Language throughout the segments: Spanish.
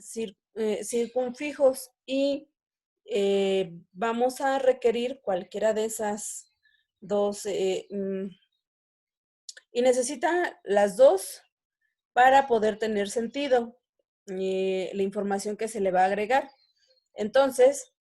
circunfijos y vamos a requerir cualquiera de esas dos y necesita las dos para poder tener sentido la información que se le va a agregar. Entonces,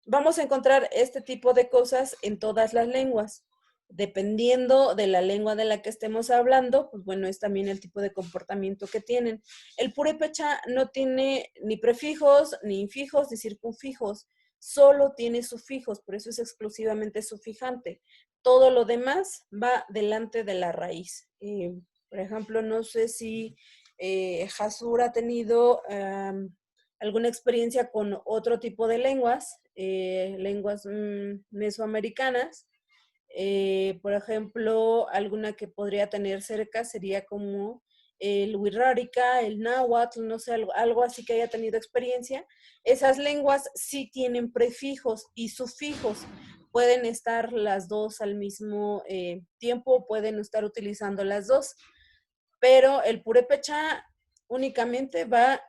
vamos a encontrar este tipo de cosas en todas las lenguas. Dependiendo de la lengua de la que estemos hablando, pues bueno, es también el tipo de comportamiento que tienen. El purépecha no tiene ni prefijos, ni infijos, ni circunfijos, solo tiene sufijos, por eso es exclusivamente sufijante. Todo lo demás va delante de la raíz. Por ejemplo, no sé si Hasur ha tenido alguna experiencia con otro tipo de lenguas, lenguas mesoamericanas. Por ejemplo, alguna que podría tener cerca sería como el wixárika, el náhuatl, no sé, algo así que haya tenido experiencia. Esas lenguas sí tienen prefijos y sufijos. Pueden estar las dos al mismo tiempo, pueden estar utilizando las dos, pero el purépecha únicamente va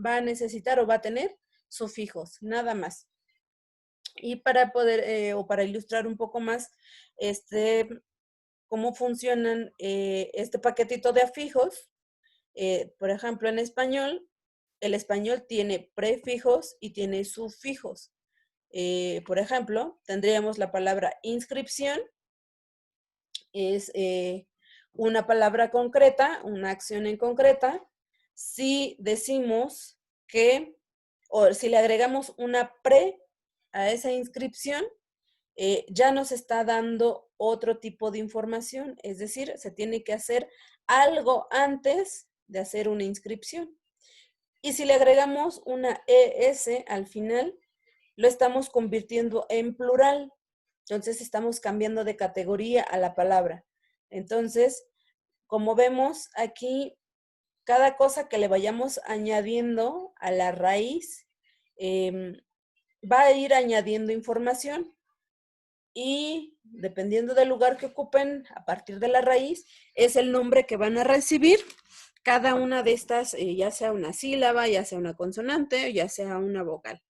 a necesitar o va a tener sufijos, nada más. Y para poder, o para ilustrar un poco más, cómo funcionan este paquetito de afijos, por ejemplo, en español, el español tiene prefijos y tiene sufijos. Por ejemplo, tendríamos la palabra inscripción, es una palabra concreta, una acción en concreta. Si decimos que, o si le agregamos una pre a esa inscripción, ya nos está dando otro tipo de información, es decir, se tiene que hacer algo antes de hacer una inscripción. Y si le agregamos una ES al final, lo estamos convirtiendo en plural. Entonces estamos cambiando de categoría a la palabra. Entonces, como vemos aquí, cada cosa que le vayamos añadiendo a la raíz va a ir añadiendo información y dependiendo del lugar que ocupen a partir de la raíz, es el nombre que van a recibir cada una de estas, ya sea una sílaba, ya sea una consonante, ya sea una vocal.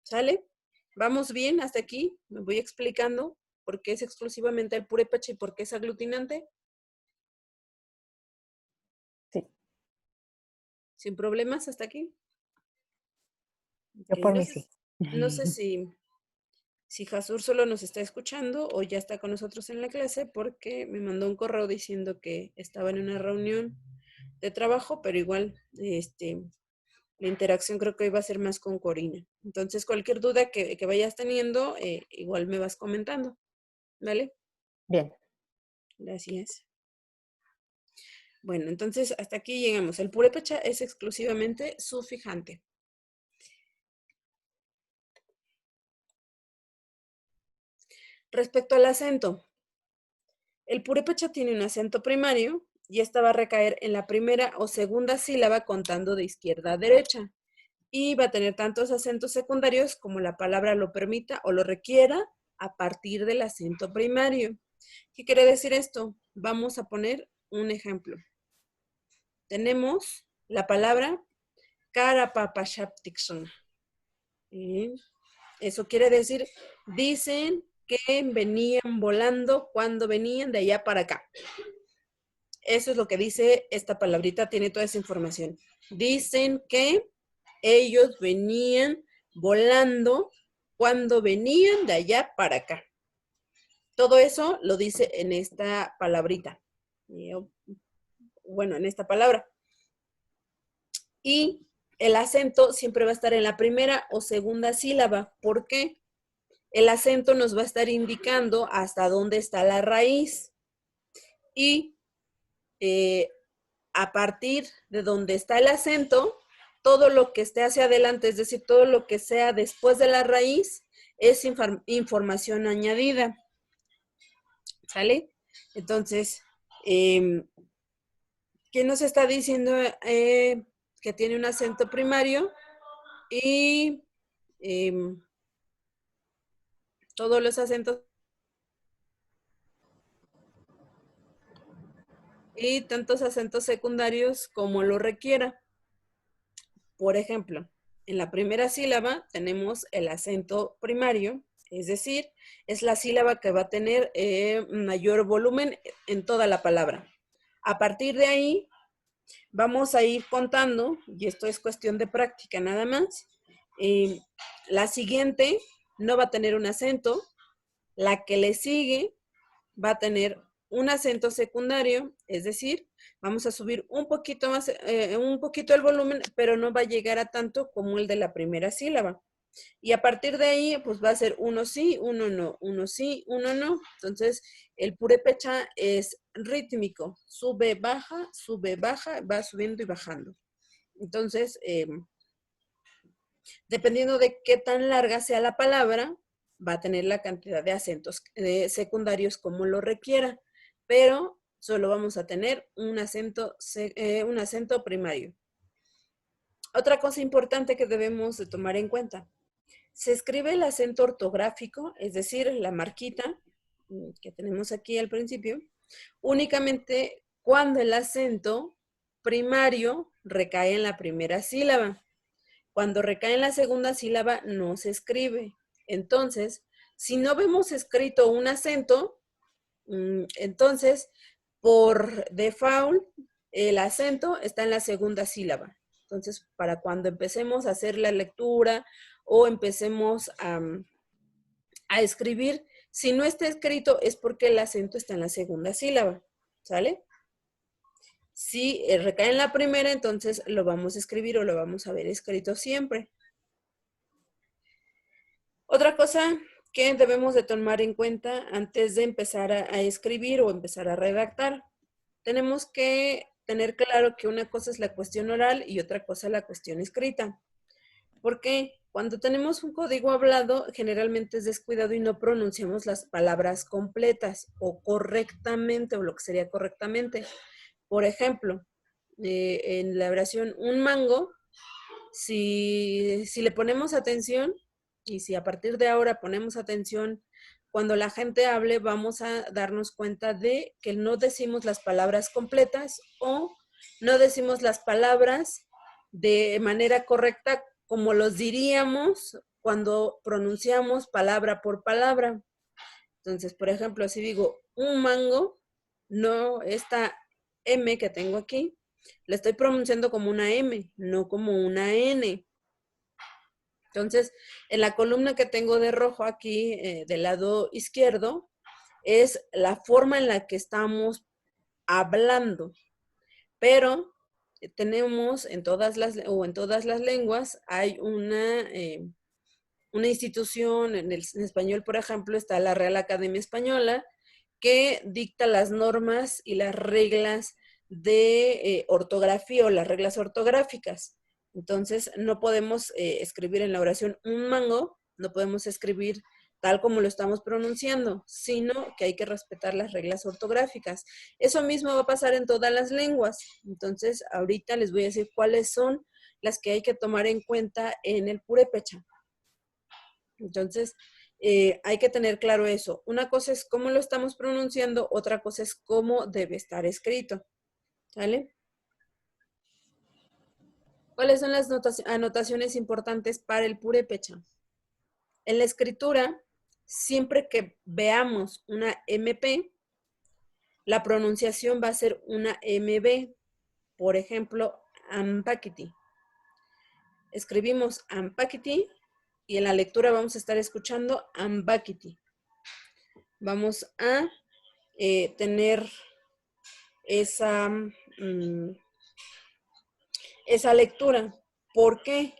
¿Sale? ¿Vamos bien hasta aquí? Me voy explicando por qué es exclusivamente el purépecha y por qué es aglutinante. Sí. ¿Sin problemas hasta aquí? Yo Okay. por mí sí. No sé si Hasur solo nos está escuchando o ya está con nosotros en la clase, porque me mandó un correo diciendo que estaba en una reunión de trabajo, pero igual la interacción creo que iba a ser más con Corina. Entonces, cualquier duda que vayas teniendo, igual me vas comentando. ¿Vale? Bien. Gracias. Bueno, entonces hasta aquí llegamos. El purépecha es exclusivamente sufijante. Respecto al acento, el purépecha tiene un acento primario y esta va a recaer en la primera o segunda sílaba contando de izquierda a derecha. Y va a tener tantos acentos secundarios como la palabra lo permita o lo requiera a partir del acento primario. ¿Qué quiere decir esto? Vamos a poner un ejemplo. Tenemos la palabra Karapapashaptikson. Eso quiere decir, dicen que venían volando cuando venían de allá para acá. Eso es lo que dice esta palabrita, tiene toda esa información. Dicen que ellos venían volando cuando venían de allá para acá. Todo eso lo dice en esta palabrita. Bueno, en esta palabra. Y el acento siempre va a estar en la primera o segunda sílaba. ¿Por qué? El acento nos va a estar indicando hasta dónde está la raíz. Y a partir de donde está el acento, todo lo que esté hacia adelante, es decir, todo lo que sea después de la raíz, es información añadida. ¿Sale? Entonces, ¿qué nos está diciendo que tiene un acento primario? Y todos los acentos y tantos acentos secundarios como lo requiera. Por ejemplo, en la primera sílaba tenemos el acento primario, es decir, es la sílaba que va a tener mayor volumen en toda la palabra. A partir de ahí, vamos a ir contando, y esto es cuestión de práctica nada más. La siguiente no va a tener un acento, la que le sigue va a tener un acento secundario, es decir, vamos a subir un poquito más, un poquito el volumen, pero no va a llegar a tanto como el de la primera sílaba. Y a partir de ahí, pues va a ser uno sí, uno no, uno sí, uno no. Entonces, el purépecha es rítmico, sube, baja, va subiendo y bajando. Entonces, dependiendo de qué tan larga sea la palabra, va a tener la cantidad de acentos secundarios como lo requiera, pero solo vamos a tener un acento primario. Otra cosa importante que debemos de tomar en cuenta, se escribe el acento ortográfico, es decir, la marquita que tenemos aquí al principio, únicamente cuando el acento primario recae en la primera sílaba. Cuando recae en la segunda sílaba no se escribe. Entonces, si no vemos escrito un acento, entonces por default el acento está en la segunda sílaba. Entonces, para cuando empecemos a hacer la lectura o empecemos a escribir, si no está escrito es porque el acento está en la segunda sílaba, ¿sale? Si recae en la primera, entonces lo vamos a escribir o lo vamos a ver escrito siempre. Otra cosa que debemos de tomar en cuenta antes de empezar a escribir o empezar a redactar. Tenemos que tener claro que una cosa es la cuestión oral y otra cosa la cuestión escrita. Porque cuando tenemos un código hablado, generalmente es descuidado y no pronunciamos las palabras completas o correctamente, o lo que sería correctamente. Por ejemplo, en la oración un mango, si le ponemos atención y si a partir de ahora ponemos atención, cuando la gente hable vamos a darnos cuenta de que no decimos las palabras completas o no decimos las palabras de manera correcta como los diríamos cuando pronunciamos palabra por palabra. Entonces, por ejemplo, si digo un mango, no esta M que tengo aquí, la estoy pronunciando como una M, no como una N. Entonces, en la columna que tengo de rojo aquí, del lado izquierdo, es la forma en la que estamos hablando. Pero tenemos en todas las lenguas, hay una institución, en español, por ejemplo, está la Real Academia Española, que dicta las normas y las reglas de ortografía o las reglas ortográficas. Entonces, no podemos escribir en la oración un mango, no podemos escribir tal como lo estamos pronunciando, sino que hay que respetar las reglas ortográficas. Eso mismo va a pasar en todas las lenguas. Entonces, ahorita les voy a decir cuáles son las que hay que tomar en cuenta en el purépecha. Entonces, hay que tener claro eso. Una cosa es cómo lo estamos pronunciando, otra cosa es cómo debe estar escrito. ¿Sale? ¿Cuáles son las anotaciones importantes para el purépecha? En la escritura, siempre que veamos una MP, la pronunciación va a ser una MB. Por ejemplo, ampakiti. Escribimos ampakiti y en la lectura vamos a estar escuchando ambakiti. Vamos a tener esa lectura. ¿Por qué?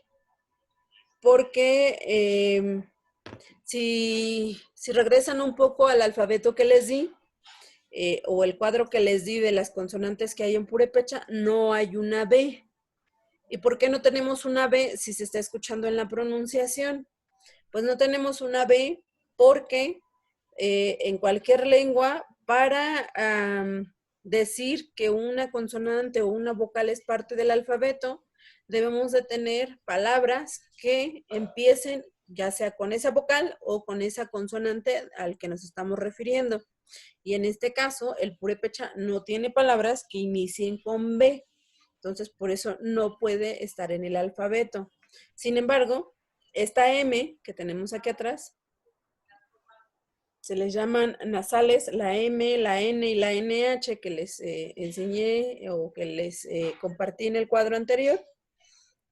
Porque si regresan un poco al alfabeto que les di, o el cuadro que les di de las consonantes que hay en purépecha, no hay una B. ¿Y por qué no tenemos una B si se está escuchando en la pronunciación? Pues no tenemos una B porque en cualquier lengua, para decir que una consonante o una vocal es parte del alfabeto, debemos de tener palabras que empiecen ya sea con esa vocal o con esa consonante al que nos estamos refiriendo. Y en este caso, el purépecha no tiene palabras que inicien con B. Entonces, por eso no puede estar en el alfabeto. Sin embargo, esta M que tenemos aquí atrás, se les llaman nasales, la M, la N y la NH que les enseñé o que les compartí en el cuadro anterior.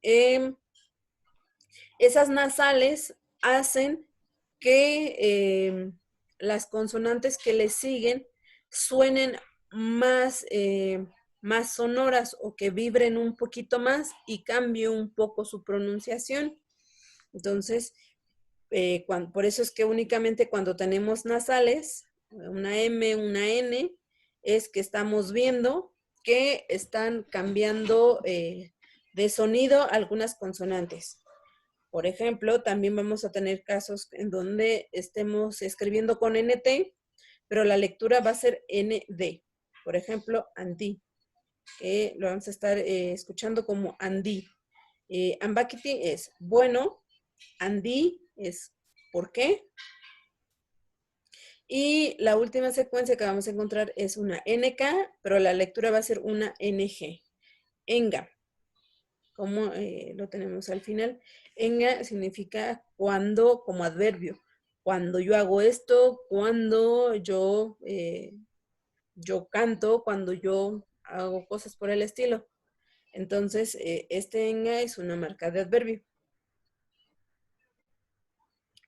Esas nasales hacen que las consonantes que les siguen suenen más sonoras o que vibren un poquito más y cambie un poco su pronunciación. Entonces, por eso es que únicamente cuando tenemos nasales, una M, una N, es que estamos viendo que están cambiando de sonido algunas consonantes. Por ejemplo, también vamos a tener casos en donde estemos escribiendo con NT, pero la lectura va a ser ND. Por ejemplo, Andí, que lo vamos a estar escuchando como Andí. Ambakiti es bueno, Andí es ¿por qué? Y la última secuencia que vamos a encontrar es una NK, pero la lectura va a ser una NG. Enga, como lo tenemos al final. Enga significa cuando como adverbio. Cuando yo hago esto, cuando yo canto, cuando yo hago cosas por el estilo. Entonces, este enga es una marca de adverbio.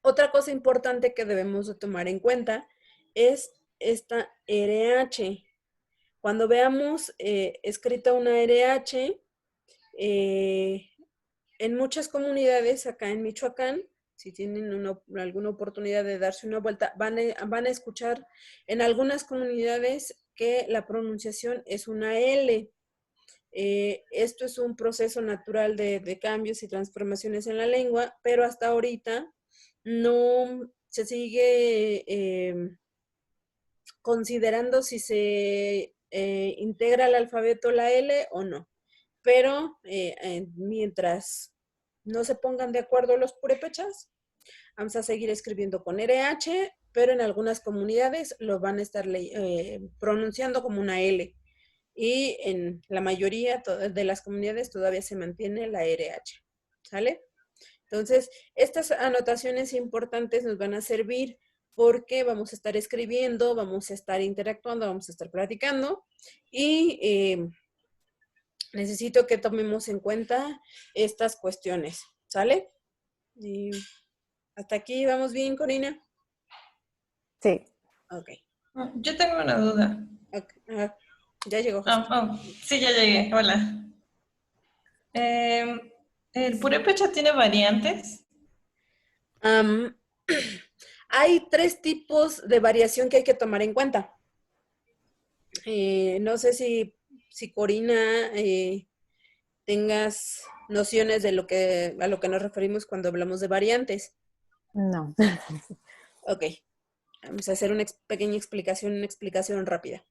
Otra cosa importante que debemos de tomar en cuenta es esta RH. Cuando veamos escrita una RH, en muchas comunidades acá en Michoacán, si tienen alguna oportunidad de darse una vuelta, van a escuchar en algunas comunidades que la pronunciación es una L. Esto es un proceso natural de cambios y transformaciones en la lengua, pero hasta ahorita no se sigue considerando si se integra al alfabeto la L o no. Pero mientras no se pongan de acuerdo los purépechas, vamos a seguir escribiendo con RH, pero en algunas comunidades lo van a estar pronunciando como una L. Y en la mayoría de las comunidades todavía se mantiene la RH. ¿Sale? Entonces, estas anotaciones importantes nos van a servir porque vamos a estar escribiendo, vamos a estar interactuando, vamos a estar platicando y necesito que tomemos en cuenta estas cuestiones. ¿Sale? Y hasta aquí vamos bien, Corina. Sí. Ok. Yo tengo una duda. Okay. Ya llegó Jesús. Sí, ya llegué. Hola. ¿El purépecha tiene variantes? Hay 3 tipos de variación que hay que tomar en cuenta. No sé si Corina tengas nociones de a lo que nos referimos cuando hablamos de variantes. No. Ok, vamos a hacer una pequeña explicación, una explicación rápida.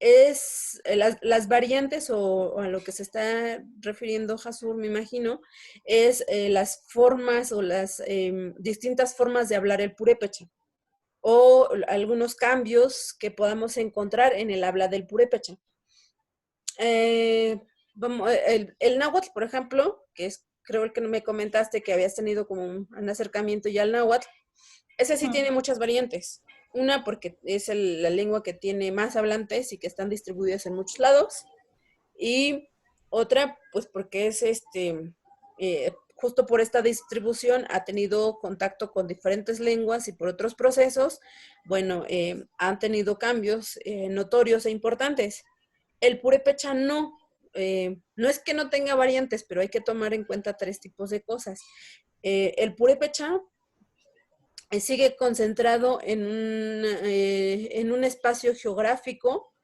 Las variantes o a lo que se está refiriendo Hasur, me imagino, es las formas o las distintas formas de hablar el purépecha o algunos cambios que podamos encontrar en el habla del purépecha. El náhuatl, por ejemplo, que es creo el que me comentaste que habías tenido como un acercamiento ya al náhuatl, ese sí tiene muchas variantes. Una, porque es la lengua que tiene más hablantes y que están distribuidas en muchos lados. Y otra, pues porque es justo por esta distribución ha tenido contacto con diferentes lenguas y por otros procesos, bueno, han tenido cambios notorios e importantes. El purépecha no. No es que no tenga variantes, pero hay que tomar en cuenta 3 tipos de cosas. El purépecha sigue concentrado en un espacio geográfico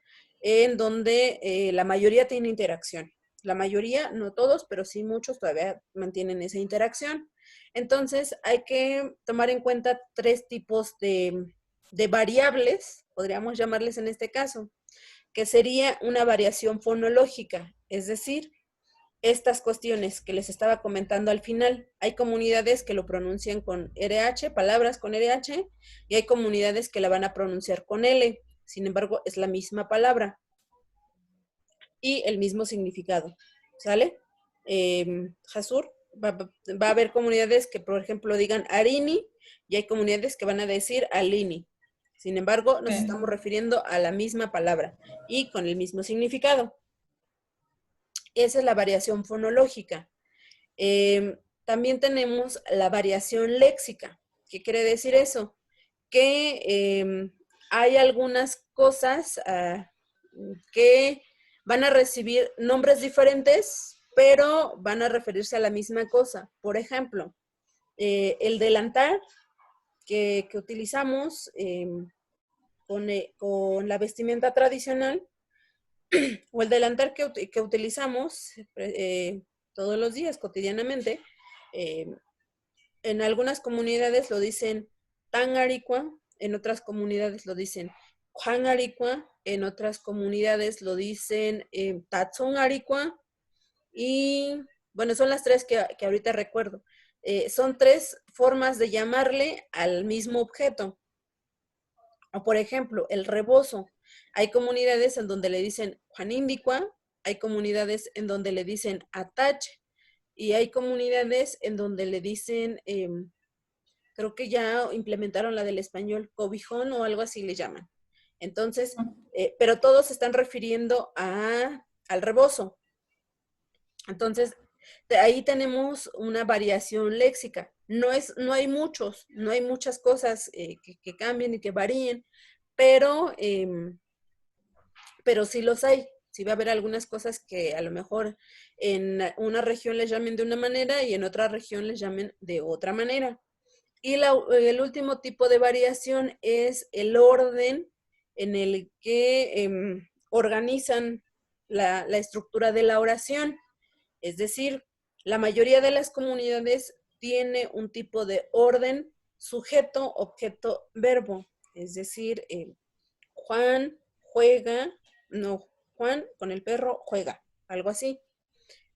en donde la mayoría tiene interacción. La mayoría, no todos, pero sí muchos todavía mantienen esa interacción. Entonces hay que tomar en cuenta 3 tipos de variables, podríamos llamarles en este caso, que sería una variación fonológica, es decir, estas cuestiones que les estaba comentando al final. Hay comunidades que lo pronuncian con RH, palabras con RH, y hay comunidades que la van a pronunciar con L. Sin embargo, es la misma palabra. y el mismo significado, ¿sale? Jasur, va a haber comunidades que, por ejemplo, digan Arini y hay comunidades que van a decir Alini. Sin embargo, nos Ok. estamos refiriendo a la misma palabra y con el mismo significado. Esa es la variación fonológica. También tenemos la variación léxica. ¿Qué quiere decir eso? Que hay algunas cosas que van a recibir nombres diferentes, pero van a referirse a la misma cosa. Por ejemplo, el delantal que utilizamos con la vestimenta tradicional o el delantal que utilizamos todos los días, cotidianamente, eh, en algunas comunidades lo dicen Tangaricua, en otras comunidades lo dicen Juangaricua, en otras comunidades lo dicen Tatzongaricua, y bueno, son las tres que ahorita recuerdo. Son tres formas de llamarle al mismo objeto. O por ejemplo, el rebozo. Hay comunidades en donde le dicen Juanindicua, hay comunidades en donde le dicen Atach, y hay comunidades en donde le dicen, creo que ya implementaron la del español, cobijón o algo así le llaman. Entonces, pero todos se están refiriendo al rebozo. Entonces, ahí tenemos una variación léxica. No hay muchas cosas que cambien y que varíen, pero sí los hay. Sí va a haber algunas cosas que a lo mejor en una región les llamen de una manera y en otra región les llamen de otra manera. Y el último tipo de variación es el orden en el que organizan la estructura de la oración. Es decir, la mayoría de las comunidades tiene un tipo de orden sujeto, objeto, verbo. Es decir, Juan juega, no, Juan con el perro juega, algo así.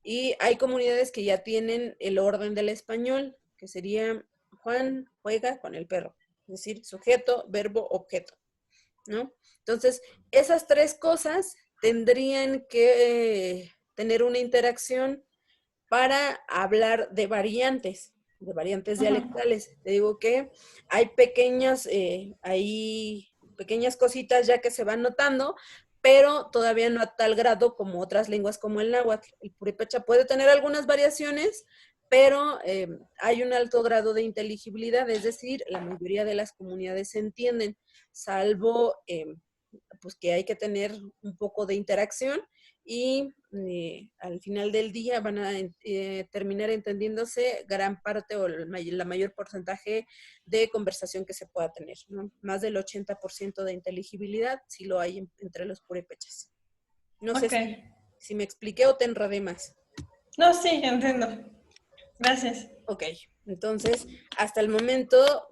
Y hay comunidades que ya tienen el orden del español, que sería Juan juega con el perro. Es decir, sujeto, verbo, objeto, ¿no? Entonces, esas tres cosas tendrían que tener una interacción para hablar de variantes dialectales. Te digo que hay pequeñas cositas ya que se van notando, pero todavía no a tal grado como otras lenguas como el náhuatl. El purépecha puede tener algunas variaciones, pero hay un alto grado de inteligibilidad, es decir, la mayoría de las comunidades se entienden, salvo pues que hay que tener un poco de interacción y al final del día van a terminar entendiéndose gran parte o la mayor porcentaje de conversación que se pueda tener, ¿no? Más del 80% de inteligibilidad sí lo hay entre los purépechas. No sé Ok. si me expliqué o te enredé más. No, sí, entiendo. Gracias. Ok, entonces hasta el momento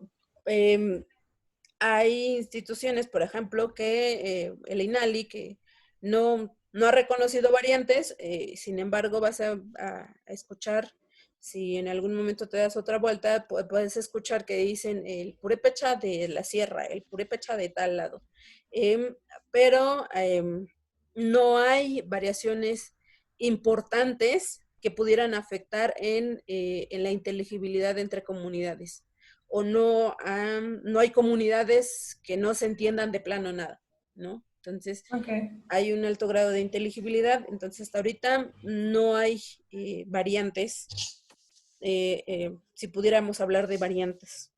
hay instituciones, por ejemplo, que el INALI, que no ha reconocido variantes, sin embargo vas a escuchar, si en algún momento te das otra vuelta, puedes escuchar que dicen el purépecha de la sierra, el purépecha de tal lado. Pero no hay variaciones importantes que pudieran afectar en la inteligibilidad entre comunidades o no hay comunidades que no se entiendan de plano nada, ¿no? Entonces, Ok. hay un alto grado de inteligibilidad, entonces hasta ahorita no hay variantes, si pudiéramos hablar de variantes.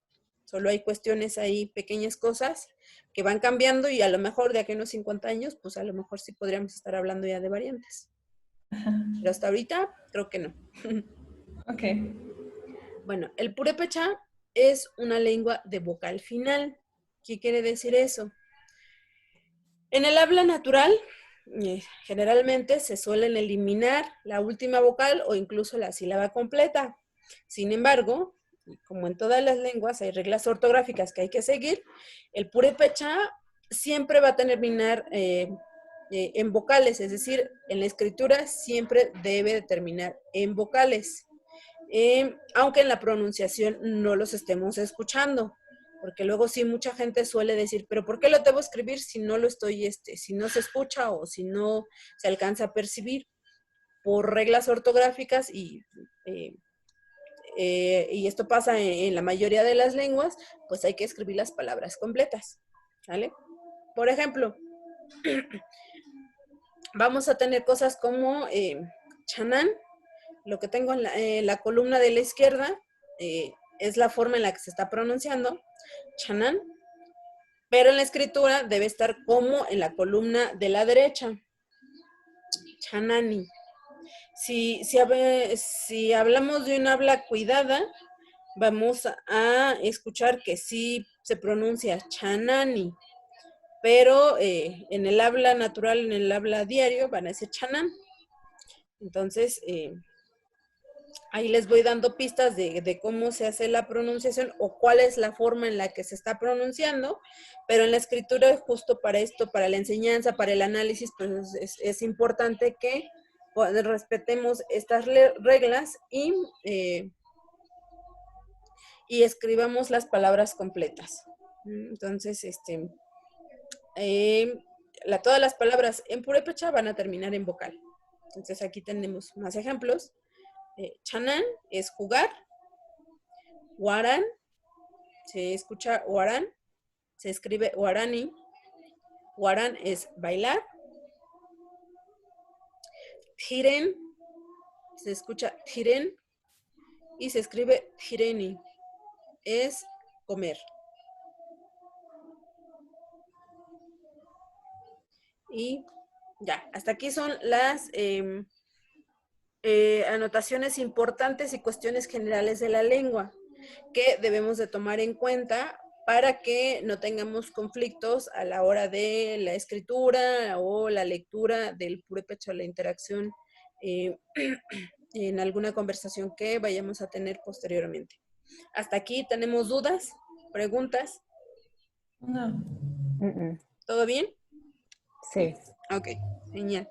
Solo hay cuestiones ahí, pequeñas cosas que van cambiando y a lo mejor de aquí a unos 50 años, pues a lo mejor sí podríamos estar hablando ya de variantes. Pero hasta ahorita creo que no. Ok. Bueno, el purépecha es una lengua de vocal final. ¿Qué quiere decir eso? En el habla natural, generalmente se suelen eliminar la última vocal o incluso la sílaba completa. Sin embargo, como en todas las lenguas hay reglas ortográficas que hay que seguir, el purépecha siempre va a terminar en vocales, es decir, en la escritura siempre debe de terminar en vocales. Aunque en la pronunciación no los estemos escuchando. Porque luego sí mucha gente suele decir, pero ¿por qué lo debo escribir si no lo estoy, si no se escucha o si no se alcanza a percibir? Por reglas ortográficas y esto pasa en la mayoría de las lenguas, pues hay que escribir las palabras completas, ¿vale? Por ejemplo, vamos a tener cosas como chanán, lo que tengo en la columna de la izquierda es la forma en la que se está pronunciando, chanán, pero en la escritura debe estar como en la columna de la derecha, chanani. Si hablamos de un habla cuidada, vamos a escuchar que sí se pronuncia chanani, pero en el habla natural, en el habla diario, van a decir chanán. Entonces, ahí les voy dando pistas de cómo se hace la pronunciación o cuál es la forma en la que se está pronunciando, pero en la escritura, justo para esto, para la enseñanza, para el análisis, pues es importante que respetemos estas reglas y escribamos las palabras completas. Entonces, todas las palabras en purépecha van a terminar en vocal. Entonces aquí tenemos más ejemplos. Chanán es jugar. Huarán, se escucha huarán, se escribe huarani. Huarán es bailar. Tiren, se escucha tiren y se escribe tireni, es comer. Y ya, hasta aquí son las anotaciones importantes y cuestiones generales de la lengua que debemos de tomar en cuenta para que no tengamos conflictos a la hora de la escritura o la lectura del purépecha o la interacción en alguna conversación que vayamos a tener posteriormente. Hasta aquí, ¿tenemos dudas? ¿Preguntas? No. ¿Todo bien? Sí. Ok, genial.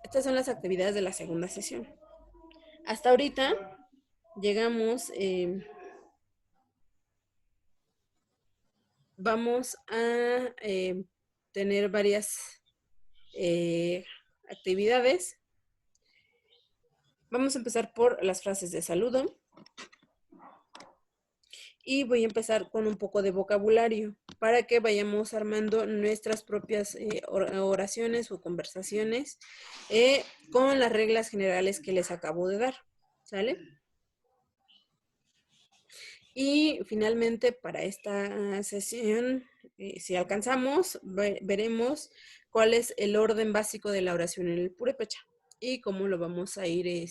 Estas son las actividades de la segunda sesión. Hasta ahorita llegamos, vamos a tener varias actividades. Vamos a empezar por las frases de saludo. Y voy a empezar con un poco de vocabulario para que vayamos armando nuestras propias oraciones o conversaciones con las reglas generales que les acabo de dar. ¿Sale? Y finalmente para esta sesión, si alcanzamos, veremos cuál es el orden básico de la oración en el purépecha y cómo lo vamos a ir,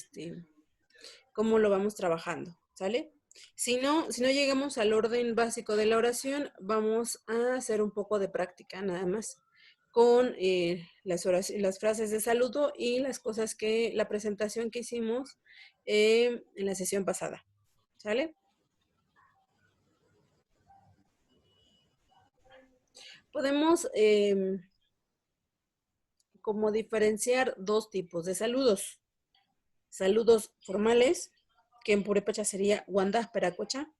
cómo lo vamos trabajando. ¿Sale? Si no llegamos al orden básico de la oración, vamos a hacer un poco de práctica nada más con las frases de saludo y la presentación que hicimos en la sesión pasada. ¿Sale? Podemos como diferenciar dos tipos de saludos. Saludos formales, que en purépecha sería Wandas Peracocha.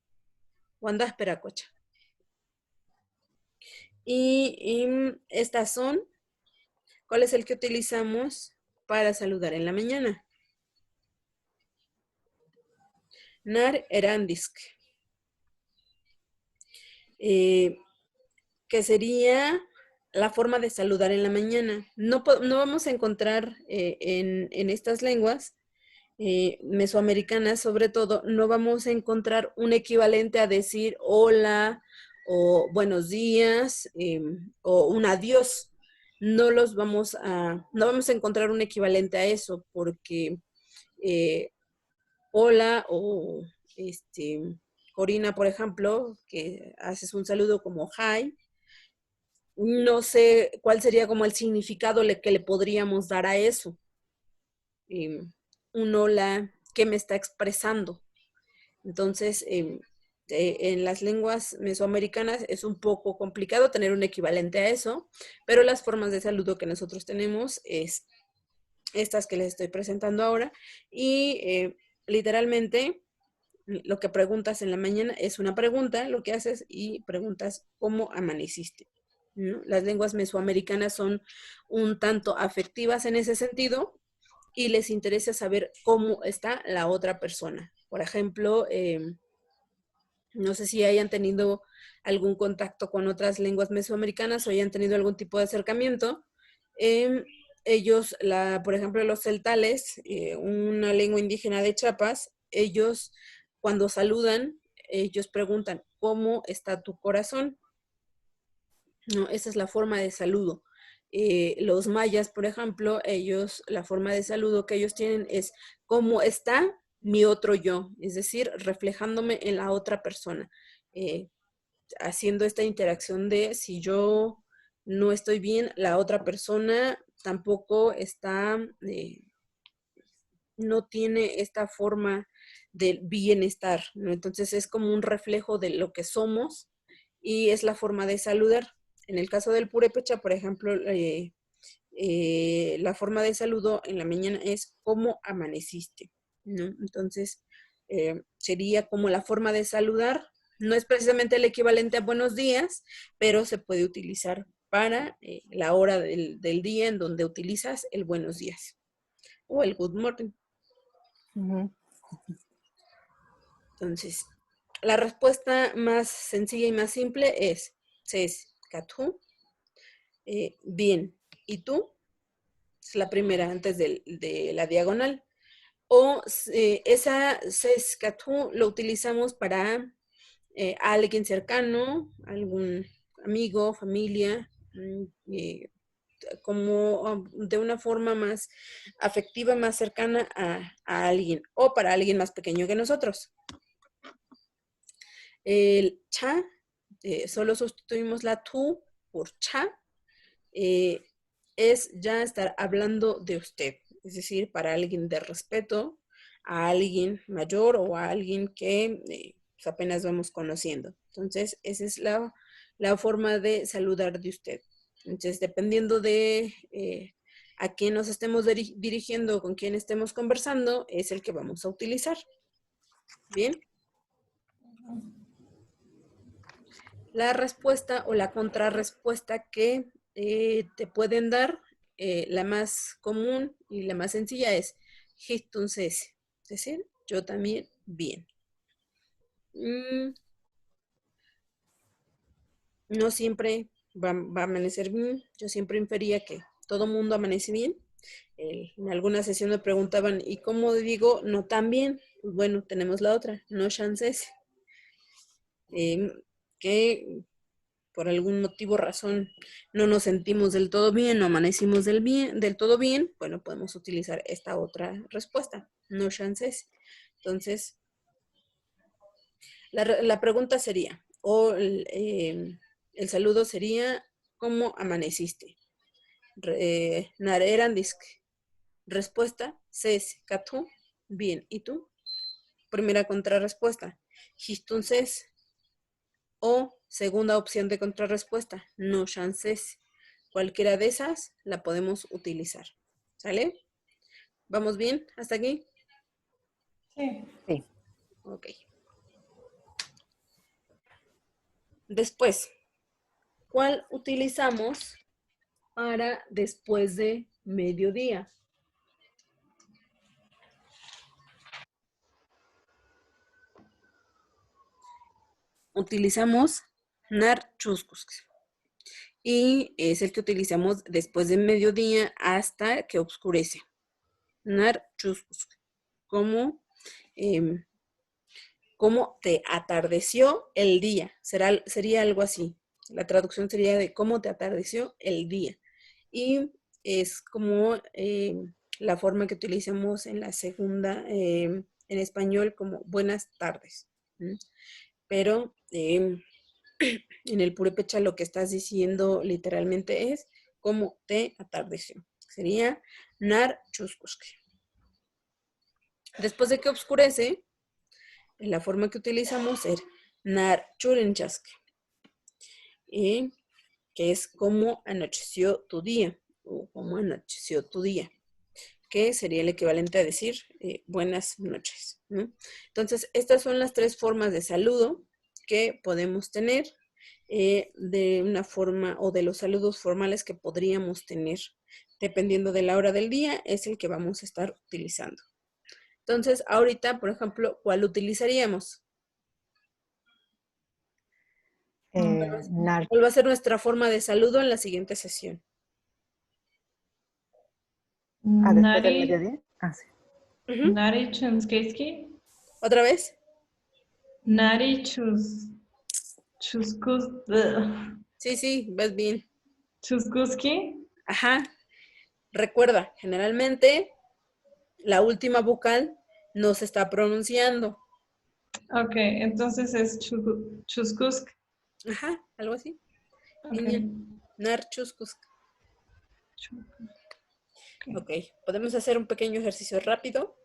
Wandas Peracocha. Y estas son, ¿cuál es el que utilizamos para saludar en la mañana? Nar Erandisk. Que sería la forma de saludar en la mañana. No vamos a encontrar en estas lenguas mesoamericanas, sobre todo, no vamos a encontrar un equivalente a decir hola o buenos días o un adiós. No vamos a encontrar un equivalente a eso porque hola o Corina, por ejemplo, que haces un saludo como hi, no sé cuál sería como el significado que le podríamos dar a eso. Un hola, ¿qué me está expresando? Entonces, en las lenguas mesoamericanas es un poco complicado tener un equivalente a eso, pero las formas de saludo que nosotros tenemos es estas que les estoy presentando ahora y literalmente Lo que preguntas en la mañana es una pregunta, lo que haces, y preguntas cómo amaneciste, ¿no? Las lenguas mesoamericanas son un tanto afectivas en ese sentido y les interesa saber cómo está la otra persona. Por ejemplo, no sé si hayan tenido algún contacto con otras lenguas mesoamericanas o hayan tenido algún tipo de acercamiento. Ellos, por ejemplo, los celtales, una lengua indígena de Chiapas, ellos cuando saludan, ellos preguntan, ¿cómo está tu corazón? ¿No? Esa es la forma de saludo. Los mayas, por ejemplo, ellos, la forma de saludo que ellos tienen es ¿cómo está mi otro yo? Es decir, reflejándome en la otra persona, eh, haciendo esta interacción de si yo no estoy bien, la otra persona tampoco está, no tiene esta forma del bienestar, ¿no? Entonces es como un reflejo de lo que somos y es la forma de saludar. En el caso del purépecha, por ejemplo, la forma de saludo en la mañana es ¿cómo amaneciste? ¿No? Entonces, sería como la forma de saludar. No es precisamente el equivalente a buenos días, pero se puede utilizar para la hora del día en donde utilizas el buenos días o el good morning. Ujú. Entonces, la respuesta más sencilla y más simple es Ses Kathu, bien. ¿Y tú? Es la primera antes de la diagonal. O esa Ses Kathu lo utilizamos para a alguien cercano, algún amigo, familia, como de una forma más afectiva, más cercana a alguien, o para alguien más pequeño que nosotros. El cha, solo sustituimos la tu por cha, es ya estar hablando de usted, es decir, para alguien de respeto, a alguien mayor o a alguien que pues apenas vamos conociendo. Entonces, esa es la forma de saludar de usted. Entonces, dependiendo de a quién nos estemos dirigiendo o con quién estemos conversando, es el que vamos a utilizar. Bien. La respuesta o la contrarrespuesta que te pueden dar, la más común y la más sencilla es entonces, es decir, yo también bien. No siempre va a amanecer bien. Yo siempre infería que todo mundo amanece bien. En alguna sesión me preguntaban, ¿y cómo digo no tan bien? Pues bueno, tenemos la otra, no chances. Que por algún motivo, razón, no nos sentimos del todo bien, no amanecimos del todo bien, bueno, podemos utilizar esta otra respuesta, no chances. Entonces, la pregunta sería, o el saludo sería, ¿cómo amaneciste? Narerandisk. Respuesta, ses, katu, bien, ¿y tú? Primera contrarrespuesta, entonces, o segunda opción de contrarrespuesta, no chances. Cualquiera de esas la podemos utilizar. ¿Sale? ¿Vamos bien hasta aquí? Sí. Sí. Ok. Después, ¿cuál utilizamos para después de mediodía? Utilizamos nar chuscus. Y es el que utilizamos después de mediodía hasta que oscurece. Nar chuscus. Como cómo te atardeció el día. Sería algo así. La traducción sería de cómo te atardeció el día. Y es como la forma que utilizamos en la segunda, en español, como buenas tardes. ¿Mm? Pero en el purépecha lo que estás diciendo literalmente es cómo te atardeció. Sería nar chuscusque. Después de que oscurece, la forma que utilizamos es nar churinchasque, que es cómo anocheció tu día o cómo anocheció tu día. que sería el equivalente a decir buenas noches, ¿no? Entonces, estas son las 3 formas de saludo que podemos tener de una forma o de los saludos formales que podríamos tener dependiendo de la hora del día, es el que vamos a estar utilizando. Entonces, ahorita, por ejemplo, ¿cuál utilizaríamos? ¿Cuál va a ser nuestra forma de saludo en la siguiente sesión? Después del mediodía. Sí. Nari Chunskowski. ¿Otra vez? Nari Chuskus. Sí, vas bien. Chuskuski. Ajá. Recuerda, generalmente la última vocal no se está pronunciando. Ok, entonces es Chuskusk. Ajá, algo así. Okay. Nar chuskusk. Ok, podemos hacer un pequeño ejercicio rápido.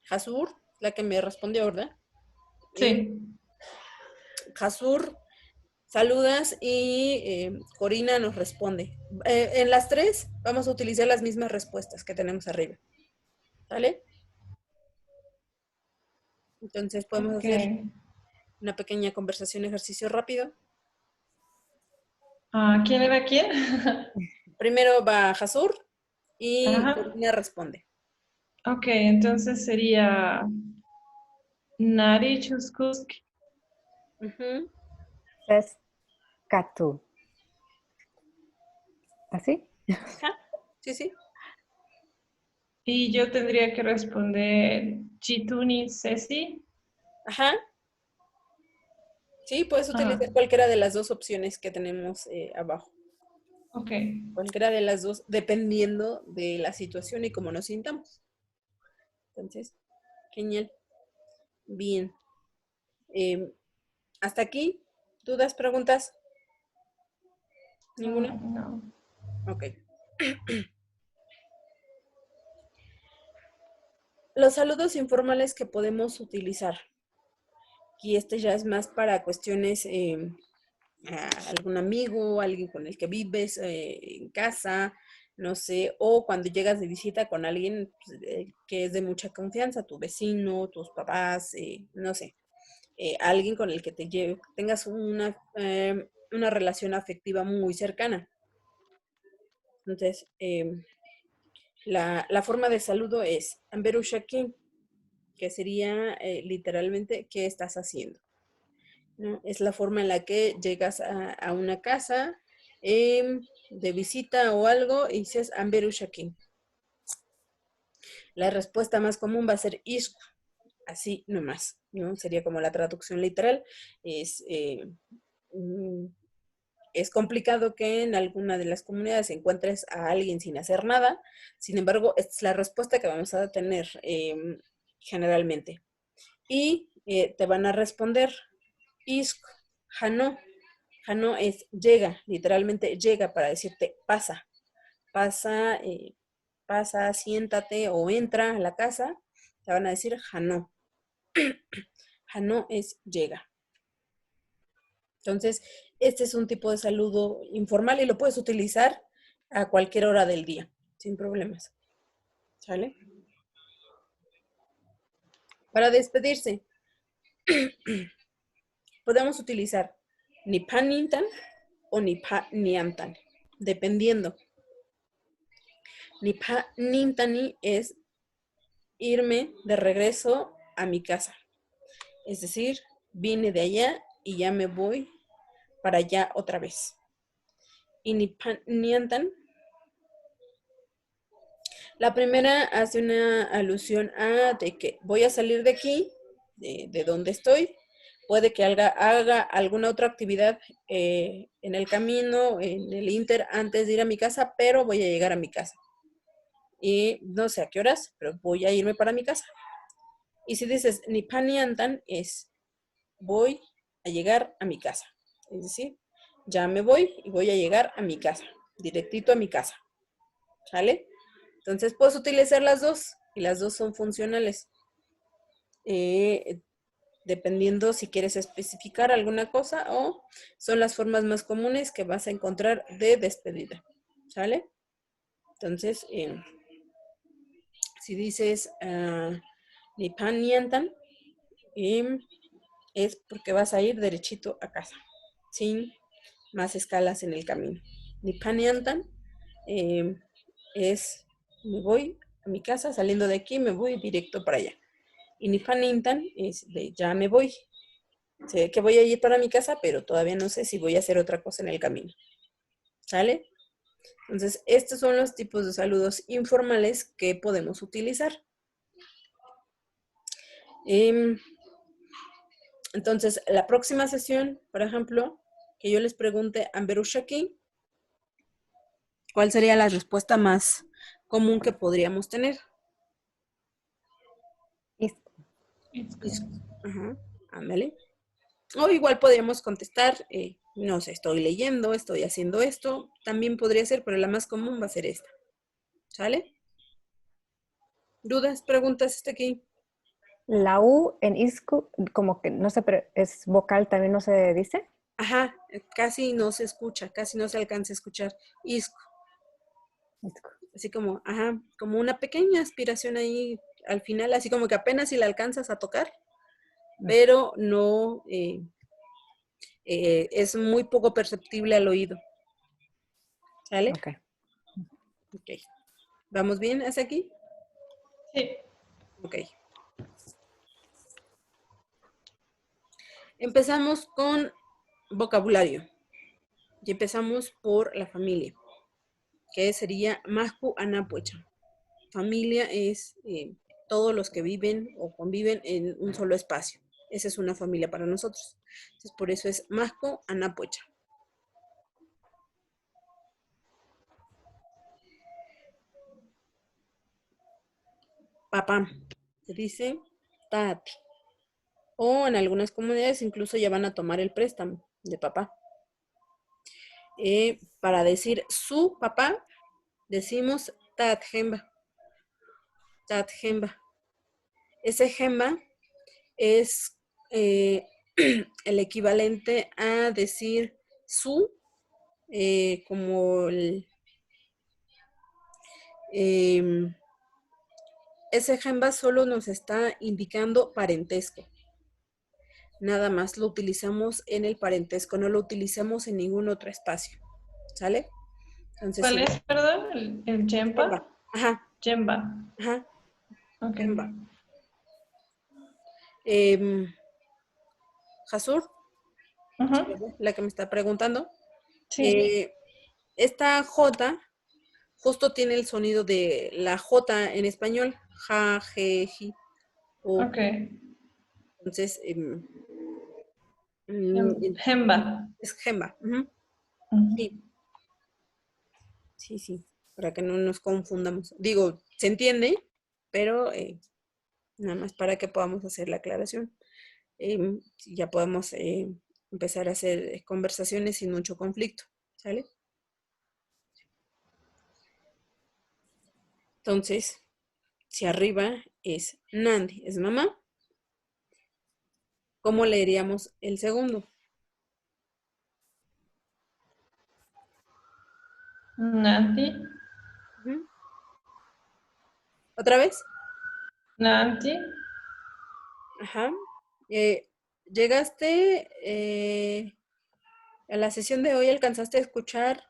Hasur, la que me respondió, ¿verdad? Sí. Hasur, saludas y Corina nos responde. En las 3 vamos a utilizar las mismas respuestas que tenemos arriba. ¿Vale? Entonces podemos hacer una pequeña conversación, ejercicio rápido. ¿Quién le va a quién? Primero va Hasur y Ajá. Corina responde. Ok, entonces sería Nari Chuskusk. Es Katu. ¿Así? Ajá. Sí. Y yo tendría que responder Chituni Ceci. Ajá. Sí, puedes utilizar cualquiera de las 2 opciones que tenemos abajo. Ok. Cualquiera de las 2, dependiendo de la situación y cómo nos sintamos. Entonces, genial. Bien. ¿Hasta aquí? ¿Dudas, preguntas? ¿Ninguna? No. Ok. Los saludos informales que podemos utilizar. Y este ya es más para cuestiones a algún amigo, alguien con el que vives en casa, no sé, o cuando llegas de visita con alguien pues, que es de mucha confianza, tu vecino, tus papás, no sé, alguien con el que tengas una relación afectiva muy cercana. Entonces, la forma de saludo es Amberu Shakin, que sería literalmente ¿qué estás haciendo? ¿No? Es la forma en la que llegas a una casa de visita o algo y dices Amberu Shakin. La respuesta más común va a ser Ishq, así nomás, ¿no? Sería como la traducción literal. Es complicado que en alguna de las comunidades encuentres a alguien sin hacer nada. Sin embargo, esta es la respuesta que vamos a tener generalmente. Y te van a responder Ishq, Hano. Hano es llega, literalmente llega para decirte pasa. Pasa, siéntate o entra a la casa. Te van a decir Hano. Hano es llega. Entonces, este es un tipo de saludo informal y lo puedes utilizar a cualquier hora del día, sin problemas. ¿Sale? Para despedirse, podemos utilizar Nipanintan o Nipaniantan, dependiendo. Nipanintani es irme de regreso a mi casa. Es decir, vine de allá y ya me voy para allá otra vez. Y Nipaniantan, la primera hace una alusión a de que voy a salir de aquí, de donde estoy. Puede que haga alguna otra actividad en el camino, en el inter, antes de ir a mi casa, pero voy a llegar a mi casa. Y no sé a qué horas, pero voy a irme para mi casa. Y si dices Nipaniantan es voy a llegar a mi casa. Es decir, ya me voy y voy a llegar a mi casa, directito a mi casa. ¿Sale? Entonces puedes utilizar las 2 y las 2 son funcionales. Dependiendo si quieres especificar alguna cosa o son las formas más comunes que vas a encontrar de despedida. ¿Sale? Entonces, Si dices Nipaniantan, es porque vas a ir derechito a casa, sin más escalas en el camino. Nipaniantan es me voy a mi casa, saliendo de aquí me voy directo para allá. Y Nipanintan es de ya me voy. Sé que voy a ir para mi casa, pero todavía no sé si voy a hacer otra cosa en el camino. ¿Sale? Entonces, estos son los tipos de saludos informales que podemos utilizar. Entonces, la próxima sesión, por ejemplo, que yo les pregunte a Berushaki, ¿cuál sería la respuesta más común que podríamos tener? Isco. Ajá, ándale. O igual podríamos contestar, no sé, estoy leyendo, estoy haciendo esto. También podría ser, pero la más común va a ser esta. ¿Sale? ¿Dudas, preguntas hasta aquí? La U en Isco, como que no sé, pero es vocal, también no se dice. Ajá, casi no se escucha, casi no se alcanza a escuchar. Isco. Isco. Así como, ajá, como una pequeña aspiración ahí al final, así como que apenas si la alcanzas a tocar, pero no, es muy poco perceptible al oído. ¿Sale? Ok. Ok. ¿Vamos bien hasta aquí? Sí. Ok. Empezamos con vocabulario. Y empezamos por la familia, que sería Masku Anapuecha. Familia es todos los que viven o conviven en un solo espacio. Esa es una familia para nosotros. Entonces, por eso es Masku Anapuecha. Papá, se dice Tati. O en algunas comunidades incluso ya van a tomar el préstamo de papá. Para decir su papá, decimos Tatjemba. Tatjemba. Ese gemba es el equivalente a decir su, como ese gemba solo nos está indicando parentesco. Nada más lo utilizamos en el parentesco, no lo utilizamos en ningún otro espacio. ¿Sale? Entonces, ¿Cuál sí, es, perdón? ¿El gemba. Jempa? Ajá, Jemba. ajá, Ok. gemba. Jasur, Ujú. la que me está preguntando. Sí. Esta J justo tiene el sonido de la J en español. Ja, je, ji, o. Ok. Entonces, Jemba. es gemba. Ujú. Sí, Ujú. sí, sí, para que no nos confundamos. Digo, se entiende, pero nada más para que podamos hacer la aclaración. Ya podemos empezar a hacer conversaciones sin mucho conflicto, ¿sale? Entonces, si arriba es Nandi, es mamá, ¿cómo leeríamos el segundo? Nanti. Ujú. ¿Otra vez? Nanti. Ajá. ¿Llegaste a la sesión de hoy? ¿Alcanzaste a escuchar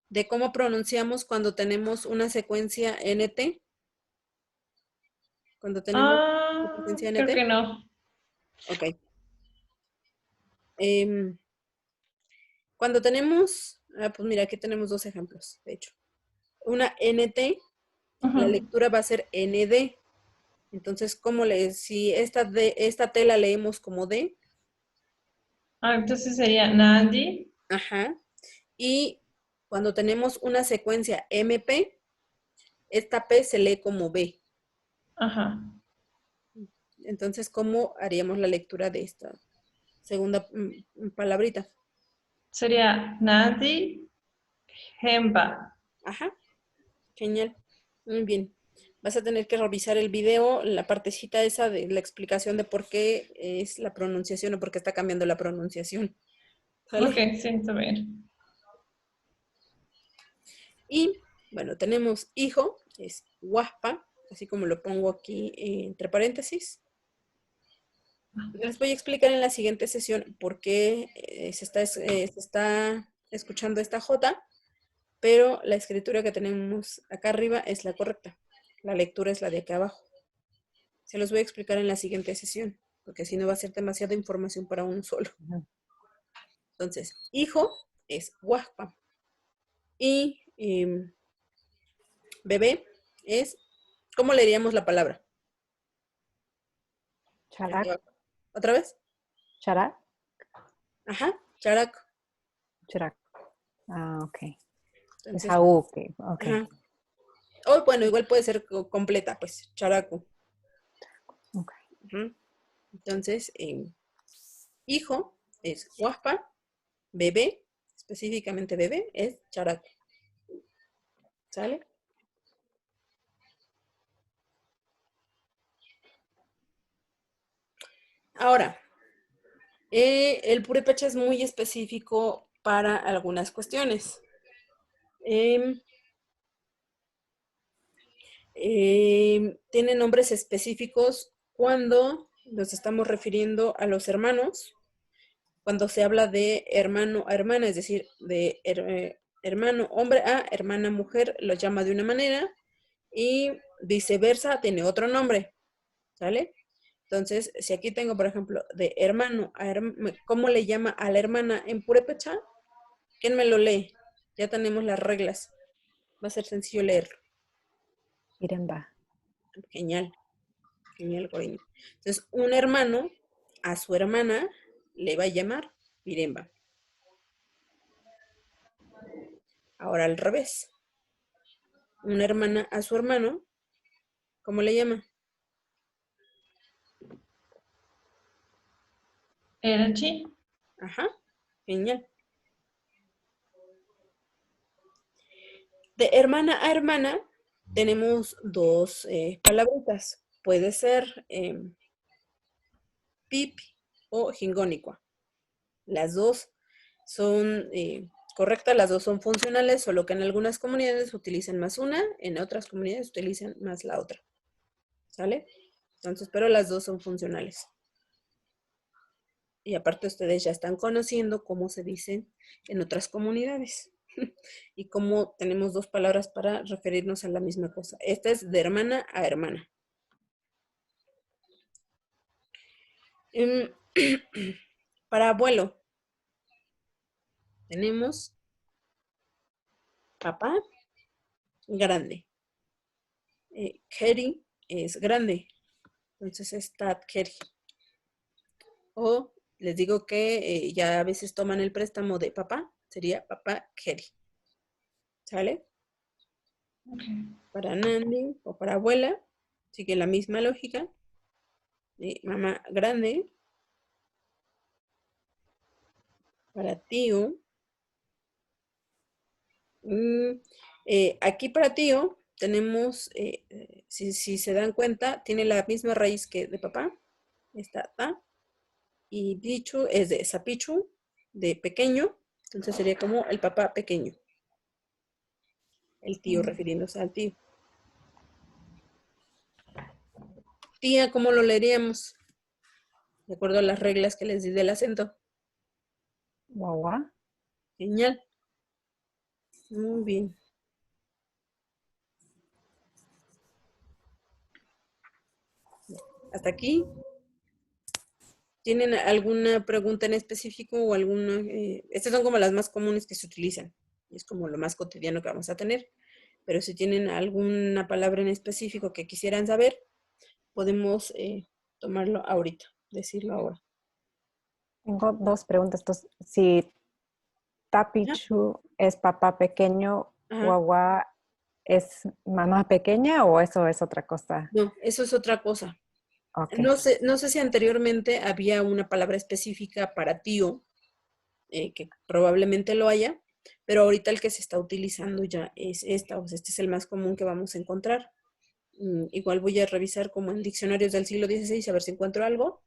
de cómo pronunciamos cuando tenemos una secuencia NT? Cuando tenemos una secuencia Creo NT. que no. Ok. Cuando tenemos, pues mira, aquí tenemos dos ejemplos, de hecho. Una NT, la Ujú. lectura va a ser ND. Entonces, si esta T la leemos como D, Entonces sería Nandi. ajá, y cuando tenemos una secuencia MP, esta P se lee como B. Ajá. Entonces, ¿cómo haríamos la lectura de esta segunda palabrita? Sería Nandi. Jemba. Ajá, genial. Muy bien. Vas a tener que revisar el video, la partecita esa de la explicación de por qué es la pronunciación o por qué está cambiando la pronunciación. Ok, ¿Vale? sí, está bien. Y bueno, tenemos hijo, es guaspa, así como lo pongo aquí entre paréntesis. Les voy a explicar en la siguiente sesión por qué se está escuchando esta J, pero la escritura que tenemos acá arriba es la correcta. La lectura es la de acá abajo. Se los voy a explicar en la siguiente sesión, porque si no va a ser demasiada información para uno solo. Entonces, hijo es guajpa. Y bebé es, ¿cómo leeríamos la palabra? Charak, ¿Otra vez? charak, Ajá, charac. charak. Ah, ok. Entonces, Es AU, ok. Ok. ajá. O bueno, igual puede ser completa, pues, characo. Ok. Ujú. Entonces, hijo es guaspa, bebé, específicamente bebé, es characo. ¿Sale? Ahora, el purépecha es muy específico para algunas cuestiones. Tiene nombres específicos cuando nos estamos refiriendo a los hermanos, cuando se habla de hermano a hermana, es decir, de hermano hombre a hermana mujer, lo llama de una manera y viceversa tiene otro nombre, ¿sale? Entonces, si aquí tengo, por ejemplo, de hermano a ¿cómo le llama a la hermana en purépecha? ¿Quién me lo lee? Ya tenemos las reglas. Va a ser sencillo leerlo. Iremba. Genial, genial, Corina. Entonces, un hermano a su hermana le va a llamar Piremba. Ahora al revés. Una hermana a su hermano, ¿cómo le llama? Energy. Ajá, genial. De hermana a hermana tenemos dos palabritas. Puede ser pip o jingónicua. Las dos son correctas, las dos son funcionales, solo que en algunas comunidades utilizan más una, en otras comunidades utilizan más la otra. ¿Sale? Entonces, pero las dos son funcionales. Y aparte ustedes ya están conociendo cómo se dicen en otras comunidades. Y cómo tenemos dos palabras para referirnos a la misma cosa. Esta es de hermana a hermana. Para abuelo, tenemos papá grande. Keri es grande. Entonces es Tat Keri. O les digo que ya a veces toman el préstamo de papá. Sería papá Keri. ¿Sale? Okay. Para Nandi o para abuela, sigue la misma lógica. Mamá grande. Para tío. Aquí para tío tenemos, si se dan cuenta, tiene la misma raíz que de papá. Está ta. Y bichu es de sapichu, de pequeño. Entonces sería como el papá pequeño. El tío refiriéndose al tío. Tía, ¿cómo lo leeríamos? De acuerdo a las reglas que les di del acento. Guagua. Genial. Muy bien. Hasta aquí. ¿Tienen alguna pregunta en específico o alguna? Estas son como las más comunes que se utilizan. Es como lo más cotidiano que vamos a tener. Pero si tienen alguna palabra en específico que quisieran saber, podemos tomarlo ahorita, decirlo ahora. Tengo dos preguntas. Entonces, si Tapichu es papá pequeño, Ajá. guagua es mamá pequeña o eso es otra cosa? No, eso es otra cosa. Ok. No sé si anteriormente había una palabra específica para tío, que probablemente lo haya, pero ahorita el que se está utilizando ya es esta, o sea, este es el más común que vamos a encontrar. Igual voy a revisar como en diccionarios del siglo XVI a ver si encuentro algo,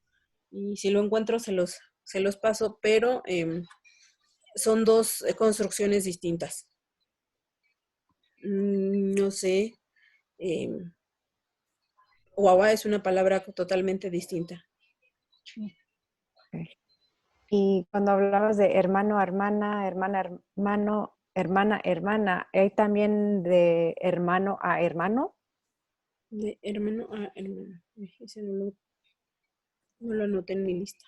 y si lo encuentro se los paso, pero son dos construcciones distintas. No sé. Guagua es una palabra totalmente distinta. Ok. Y cuando hablabas de hermano, hermana, hermana, hermano, hermana, hermana, ¿hay también de hermano a hermano? De hermano a hermano. Ese no lo anoté en mi lista.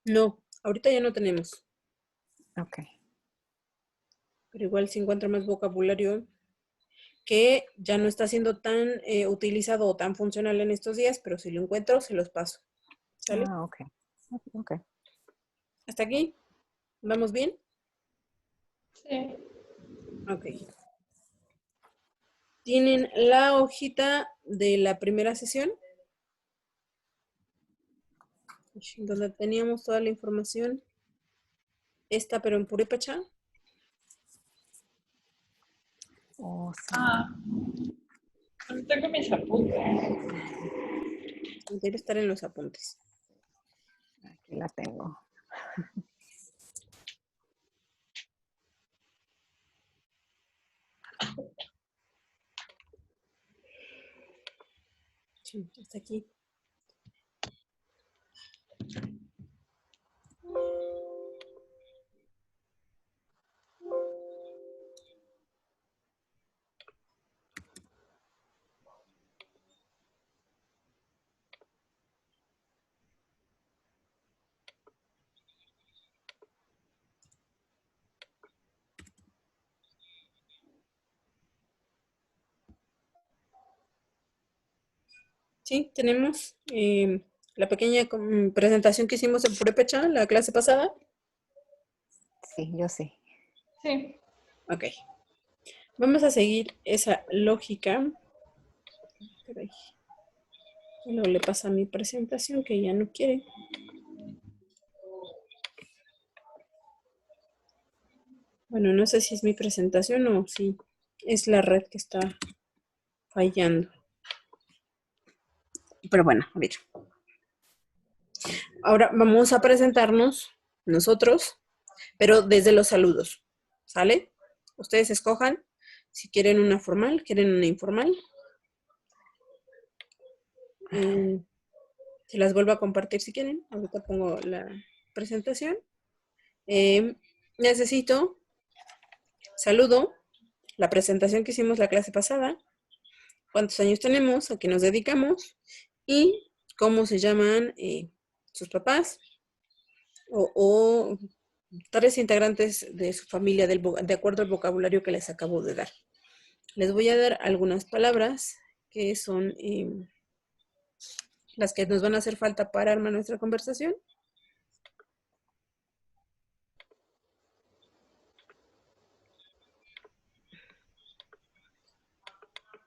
No, ahorita ya no tenemos. Ok. Pero igual si encuentro más vocabulario que ya no está siendo tan utilizado o tan funcional en estos días, pero si lo encuentro, se los paso. ¿Sale? Ah, ok. Ok. ¿Hasta aquí? ¿Vamos bien? Sí. Ok. ¿Tienen la hojita de la primera sesión? Donde teníamos toda la información. Esta, pero en purépecha. Oh, sí. Ah, no tengo mis apuntes. Debe estar en los apuntes. Aquí la tengo. Sí, hasta aquí. Sí, tenemos la pequeña presentación que hicimos en purépecha la clase pasada. Sí, yo sí. Sí. Ok. Vamos a seguir esa lógica. Caray. Y luego le pasa a mi presentación que ya no quiere. Bueno, no sé si es mi presentación o si es la red que está fallando. Pero bueno, a ver. Ahora vamos a presentarnos nosotros, pero desde los saludos. ¿Sale? Ustedes escojan si quieren una formal, quieren una informal. Se las vuelvo a compartir si quieren. Ahorita pongo la presentación. Necesito saludo, la presentación que hicimos la clase pasada, cuántos años tenemos, a qué nos dedicamos y cómo se llaman sus papás o tres integrantes de su familia de acuerdo al vocabulario que les acabo de dar. Les voy a dar algunas palabras que son las que nos van a hacer falta para armar nuestra conversación.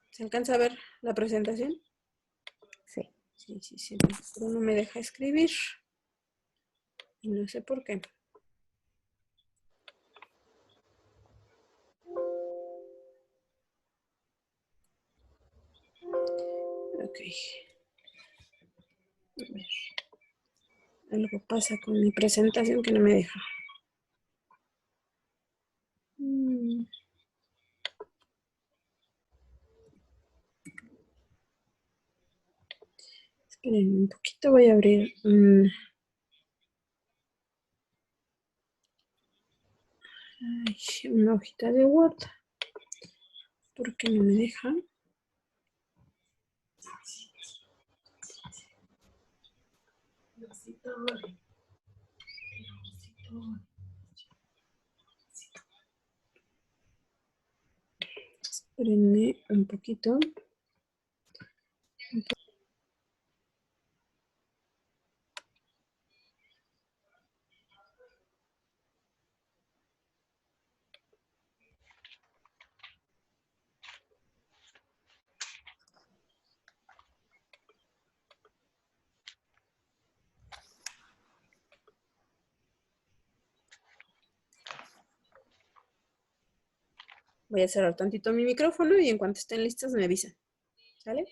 ¿Se alcanza a ver la presentación? Sí. Sí, pero no me deja escribir. Y no sé por qué. Ok. A ver. Algo pasa con mi presentación que no me deja. Esperen un poquito, voy a abrir una hojita de Word. ¿Por qué no me deja? Espérenme un poquito. Voy a cerrar tantito mi micrófono y en cuanto estén listos me avisan. ¿Sale?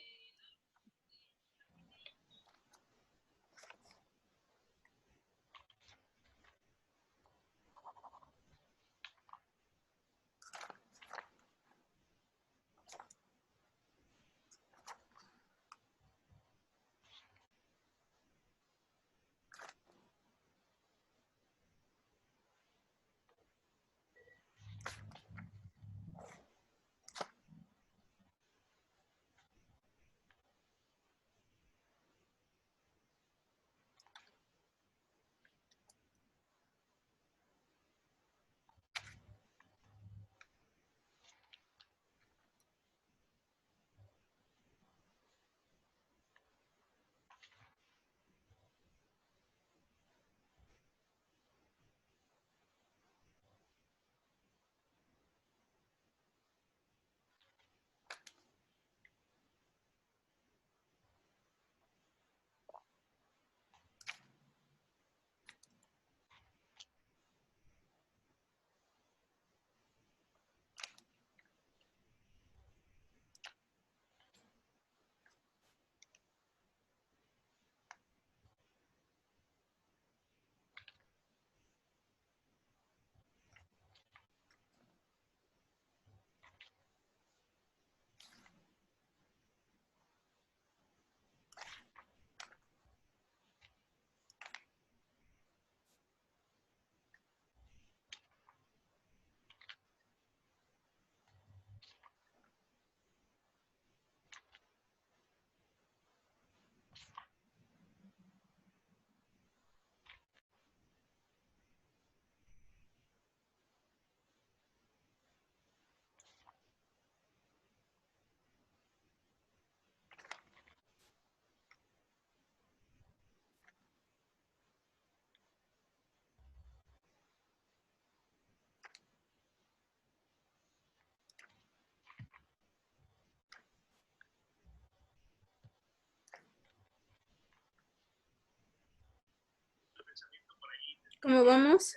¿Cómo vamos?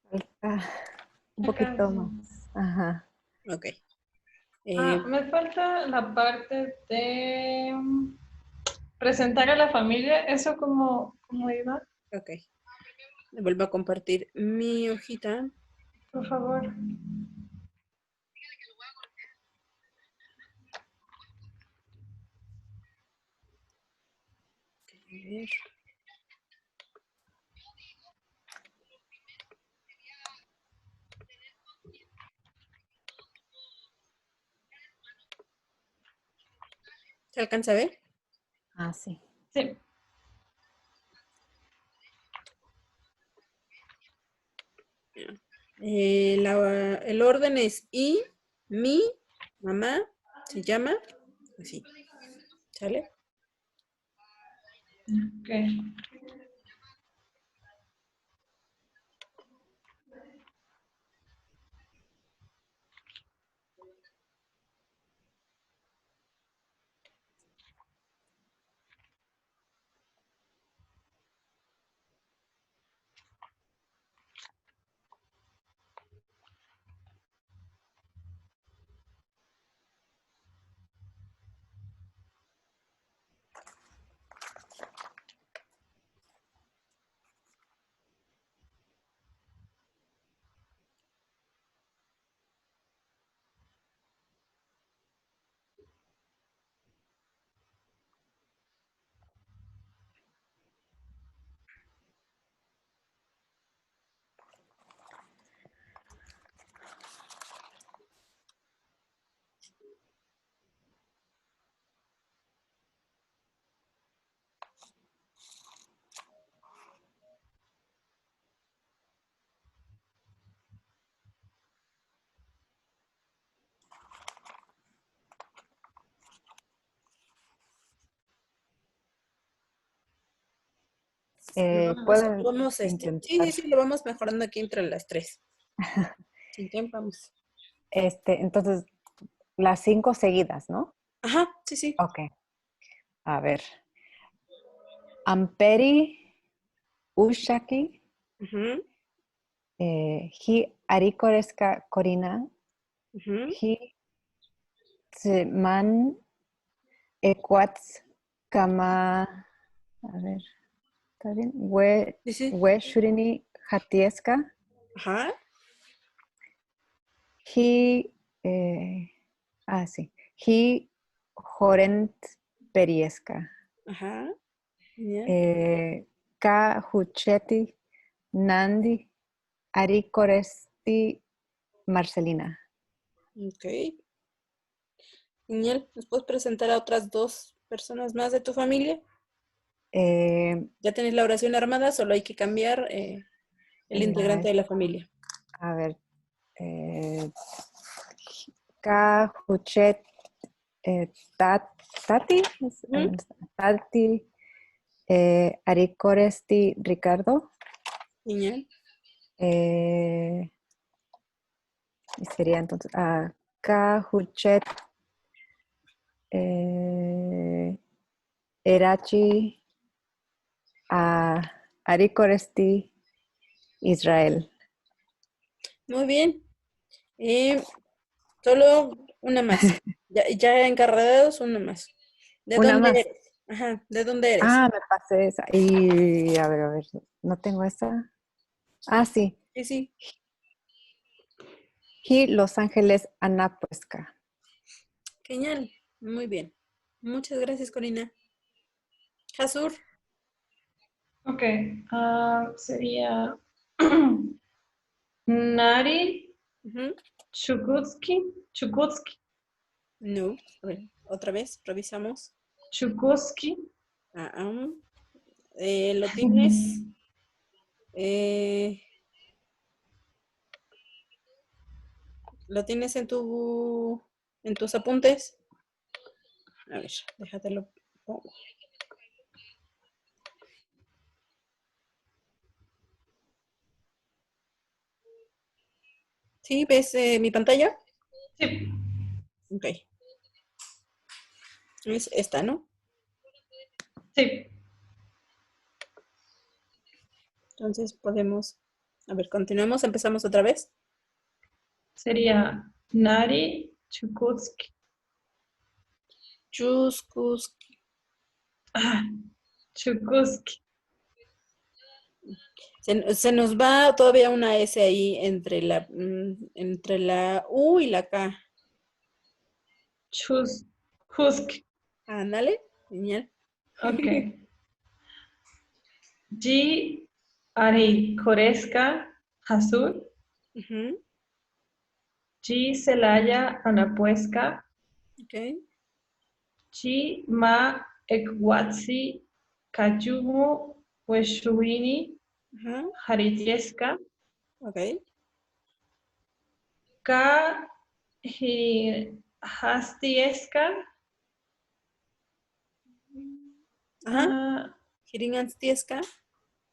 Falta un Acá. poquito más. Ajá. Ok. Me falta la parte de presentar a la familia. ¿Eso cómo iba? Ok. Le vuelvo a compartir mi hojita. Por favor. A ver. ¿Se alcanza a ver? Ah, sí. Sí. El orden es I, mi, mamá, se llama, así, ¿sale? Ok. ¿Pueden Sí, intentar? lo vamos mejorando aquí entre las tres. Sin tiempo, vamos. Entonces, las 5 seguidas, ¿no? Ajá, sí, sí. Ok. A ver. Amperi, Ushaki, Ujú, Hi Arikoreska Corina, ujú. Hi Tzman Equats Kama. A ver, ¿está bien? Sí, sí. We Shurini Hatieska, Ajá, Hi. Sí. Hi Jorent Perieska. ajá. Bien. Ka Hucheti Nandi Arikoresti Marcelina. Ok. Genial. ¿Nos puedes presentar a otras dos personas más de tu familia? Eh, Ya tenés la oración armada, solo hay que cambiar el integrante de la familia. a ver, Ka Huchet Tati, Ujú. Tati Arikoresti Ricardo. Genial. Y sería entonces Ka Huchet Erachi Arikoresti Israel. Muy bien. Eh, Solo una más. Ya encarregados, una más. ¿De Una dónde más. eres? Ajá, ¿de dónde eres? Me pasé esa. Y a ver, no tengo esa. Sí. Sí, sí. Y Los Ángeles, Anapuesca. Genial. Muy bien. Muchas gracias, Corina. Jasur. Ok. Sería Nari Ujú. Chukutski. Chukutski. No. A ver, otra vez, revisamos. Chukutski. Ah, ¿lo tienes? Eh, ¿Lo tienes en tus apuntes? A ver, déjatelo. Pongo. ¿Sí? ¿Ves mi pantalla? Sí. Ok. Es esta, ¿no? Sí. Entonces podemos, a ver, continuemos, empezamos otra vez. Sería Nari Chukutski. Chuscus. Ah, Chukutski. Se nos va todavía una S ahí entre la U y la K. Chuski. Ándale, genial. Ok. G. Ari Koreska Hasur. Ujú, G. Celaya Anapuesca. ok. G. Ma Ekwatsi Kayumu Weshuini Ajá, Haritieska. ok. K. Hastieska. Ajá, Ah, Jiringanstieska.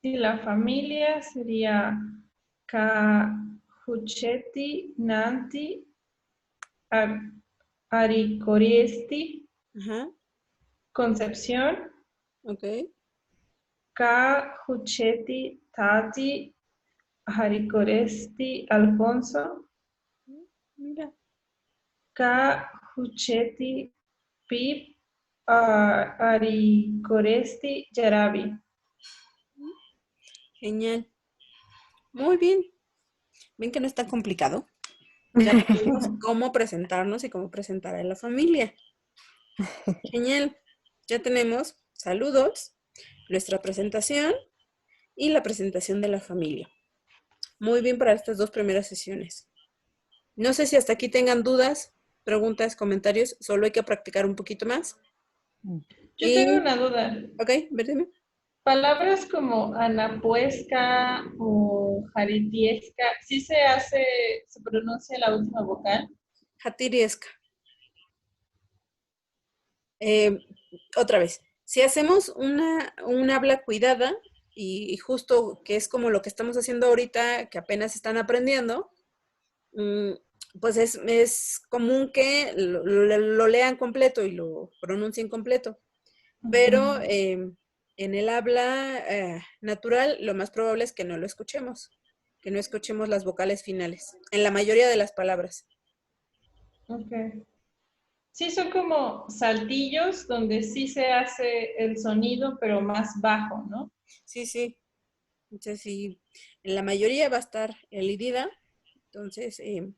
y la familia sería Kahucheti Nanti Aricoriesti Ajá, Concepción. ok. Kahucheti Tati Haricoresti Alfonso. Mira. Kahucheti Pip Haricoresti Yarabi. Genial. Muy bien. Ven que no es tan complicado. Ya tenemos cómo presentarnos y cómo presentar a la familia. Genial. Ya tenemos saludos, nuestra presentación y la presentación de la familia. Muy bien para estas dos primeras sesiones. No sé si hasta aquí tengan dudas, preguntas, comentarios. Solo hay que practicar un poquito más. Yo tengo Y, una duda. ok, dime. Palabras como anapuesca o jaritiesca, ¿sí se pronuncia la última vocal? Hatiriesca. Otra vez, si hacemos un habla cuidada y justo que es como lo que estamos haciendo ahorita, que apenas están aprendiendo, pues es común que lo lean completo y lo pronuncien completo. Pero en el habla natural, lo más probable es que no lo escuchemos, que no escuchemos las vocales finales, en la mayoría de las palabras. Ok. Sí, son como saltillos donde sí se hace el sonido, pero más bajo, ¿no? Sí, sí. Entonces, sí, en la mayoría va a estar el IDIDA. Entonces, en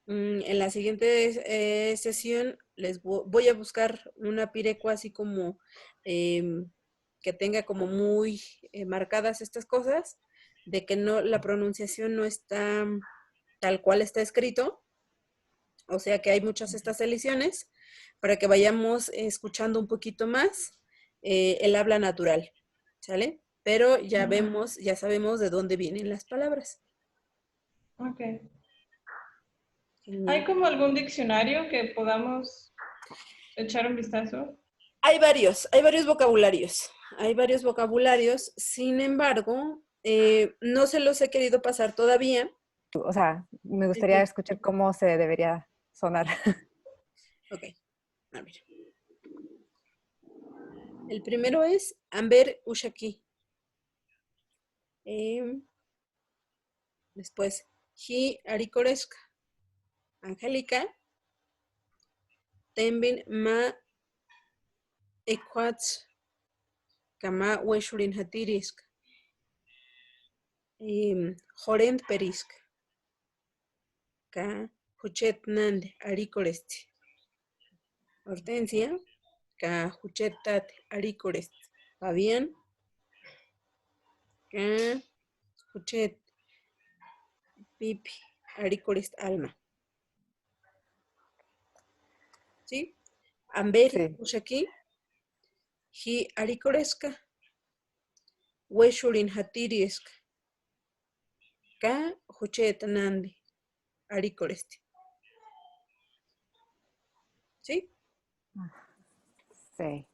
la siguiente sesión voy a buscar una pirecua así como que tenga como muy marcadas estas cosas, de que no, la pronunciación no está tal cual está escrito, o sea que hay muchas estas elisiones, para que vayamos escuchando un poquito más el habla natural, ¿sale? Pero ya vemos, ya sabemos de dónde vienen las palabras. Ok. ¿Hay Genial. como algún diccionario que podamos echar un vistazo? Hay varios vocabularios. Hay varios vocabularios, sin embargo, no se los he querido pasar todavía. O sea, me gustaría Ujú. escuchar cómo se debería sonar. Ok, a ver. El primero es Amber Ushaki. Después, Hi Arikoreska. Angélica, Tembin Ma Equats Kama Weshurin Hatirisk. Jorend Perisk. Ka Huchet Nand Arikoresti. Hortensia, Ka Huchet Tat Arikoresti. Fabián, Ka Huchet Pipi Arikorest Alma. ¿Sí? Amber Sí. Ushaki, Hi Arikoreska. Weshurin Hatirisk. Ka Huchet Nandi Arikoresti. ¿Sí? Sí.